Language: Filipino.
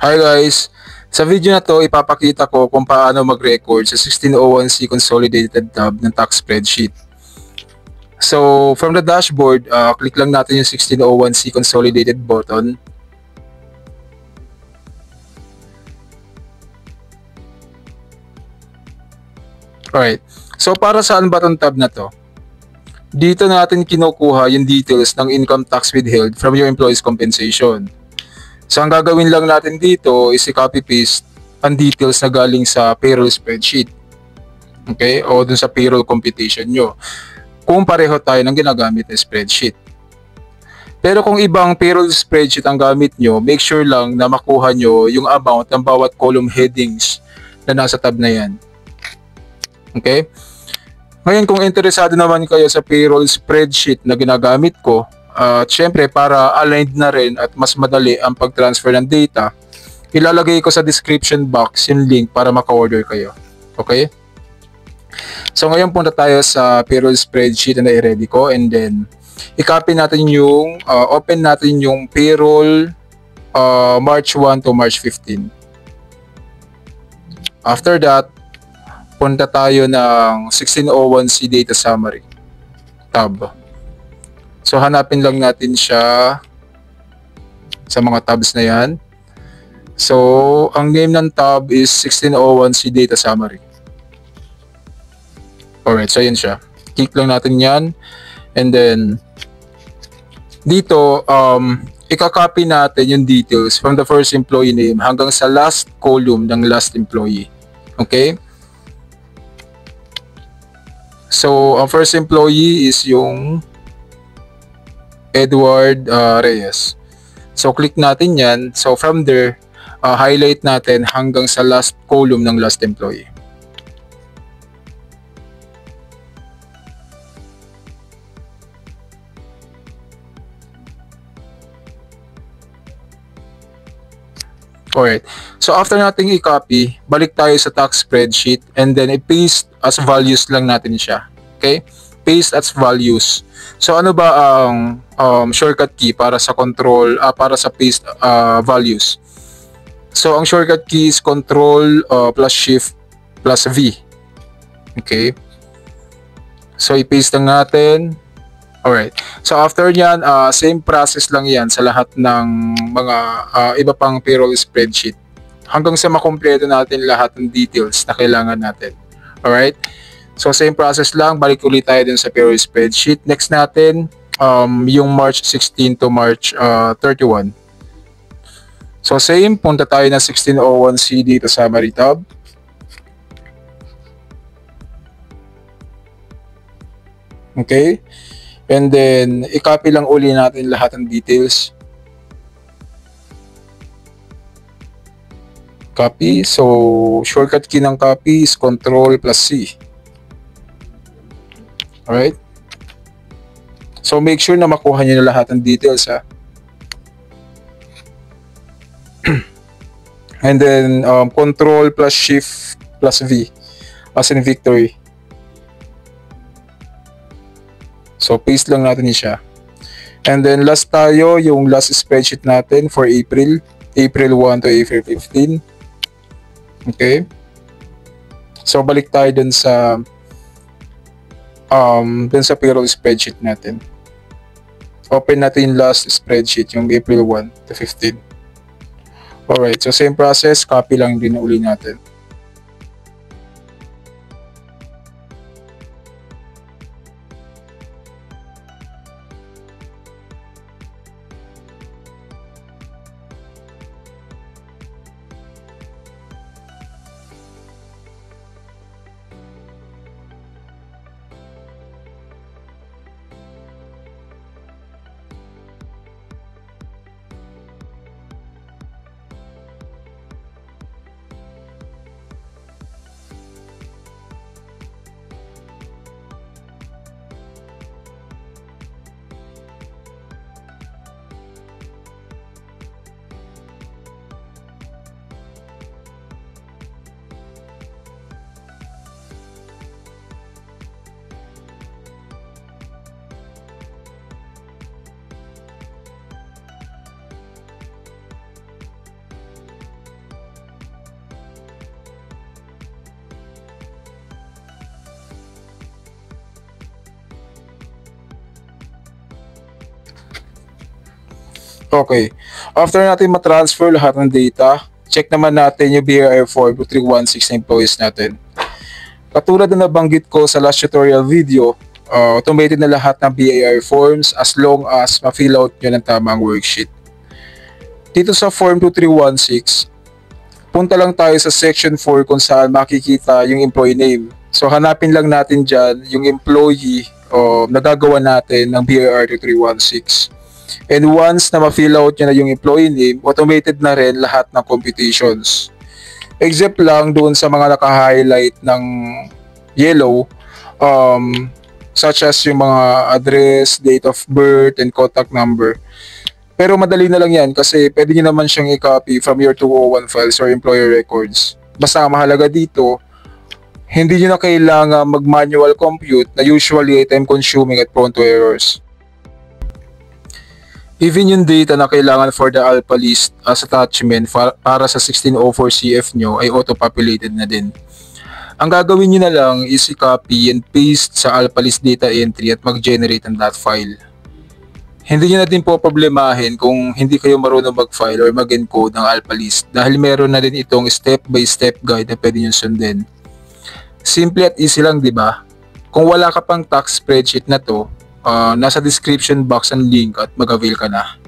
Hi guys! Sa video na to, ipapakita ko kung paano mag-record sa 1601C Consolidated tab ng tax spreadsheet. So, from the dashboard, click lang natin yung 1601C Consolidated button. Alright. So, para saan ba itong tab na to? Dito natin kinukuha yung details ng income tax withheld from your employee's compensation. So, ang gagawin lang natin dito is i-copy-paste ang details na galing sa payroll spreadsheet. Okay? O dun sa payroll computation nyo. Kung pareho tayo ng ginagamit na spreadsheet. Pero kung ibang payroll spreadsheet ang gamit nyo, make sure lang na makuha nyo yung amount ng bawat column headings na nasa tab na yan. Okay? Ngayon, kung interesado naman kayo sa payroll spreadsheet na ginagamit ko, at syempre para aligned na rin at mas madali ang pag-transfer ng data, ilalagay ko sa description box yung link para maka-order kayo. Okay? So ngayon punta tayo sa payroll spreadsheet na i-ready ko, and then i-copy natin yung, open natin yung payroll March 1 to March 15. After that, punta tayo ng 1601C Data Summary tab. So hanapin lang natin siya sa mga tabs na yan. So ang name ng tab is 1601C Data Summary. Alright, so yun siya. Click lang natin yan. And then dito, ika-copy natin yung details from the first employee name hanggang sa last column ng last employee. Okay? So, ang first employee is yung Edward Reyes. So, click natin yan. So, from there, highlight natin hanggang sa last column ng last employee. Alright. So, after nating i-copy, balik tayo sa tax spreadsheet and then i-paste as values lang natin siya. Okay? Paste as values. So, ano ba ang shortcut key para sa control, para sa paste values? So, ang shortcut key is control plus shift plus V. Okay? So, i-paste lang natin. Alright. So, after nyan, same process lang yan sa lahat ng mga iba pang payroll spreadsheet. Hanggang sa makumpleto natin lahat ng details na kailangan natin. Alright. So, same process lang. Balik ulit tayo dun sa payroll spreadsheet. Next natin, yung March 16 to March 31. So, same. Punta tayo na 1601C dito sa Summary tab. Okay. And then, i-copy lang uli natin lahat ng details. Copy. So, shortcut key ng copy is Control plus C. Alright? So, make sure na makuha nyo na lahat ng details, ha? And then, Control plus Shift plus V. As in victory. So, paste lang natin siya. And then, last tayo, yung last spreadsheet natin for April. April 1 to April 15. Okay? So, balik tayo dun sa payroll spreadsheet natin. Open natin yung last spreadsheet, yung April 1 to 15. Alright, so same process, copy lang din uli natin. Okay. After natin matransfer lahat ng data, check naman natin yung BAR form 2316 employees natin. Katulad na nabanggit ko sa last tutorial video, automated na lahat ng BAR forms as long as ma-fill out nyo ng tamang worksheet. Dito sa form 2316, punta lang tayo sa section 4 kung saan makikita yung employee name. So hanapin lang natin dyan yung employee nagagawa natin ng BAR 2316. And once na ma-fill out nyo na yung employee name, automated na rin lahat ng computations. Except lang doon sa mga naka-highlight ng yellow, such as yung mga address, date of birth, and contact number. Pero madali na lang yan kasi pwede nyo naman siyang i-copy from your 201 files or employer records. Basta ang mahalaga dito, hindi nyo na kailangan mag-manual compute na usually ay time-consuming at prone to errors. Even yung data na kailangan for the alpha list as attachment para sa 1604 CF nyo ay auto-populated na din. Ang gagawin nyo na lang is i-copy and paste sa alpha list data entry at mag-generate ng that file. Hindi nyo na din po problemahin kung hindi kayo marunong mag-file or mag-encode ng alpha list dahil meron na din itong step-by-step guide na pwede nyo sundin. Simple at easy lang, di ba? Kung wala ka pang tax spreadsheet na to, nasa description box ang link at mag-avail ka na.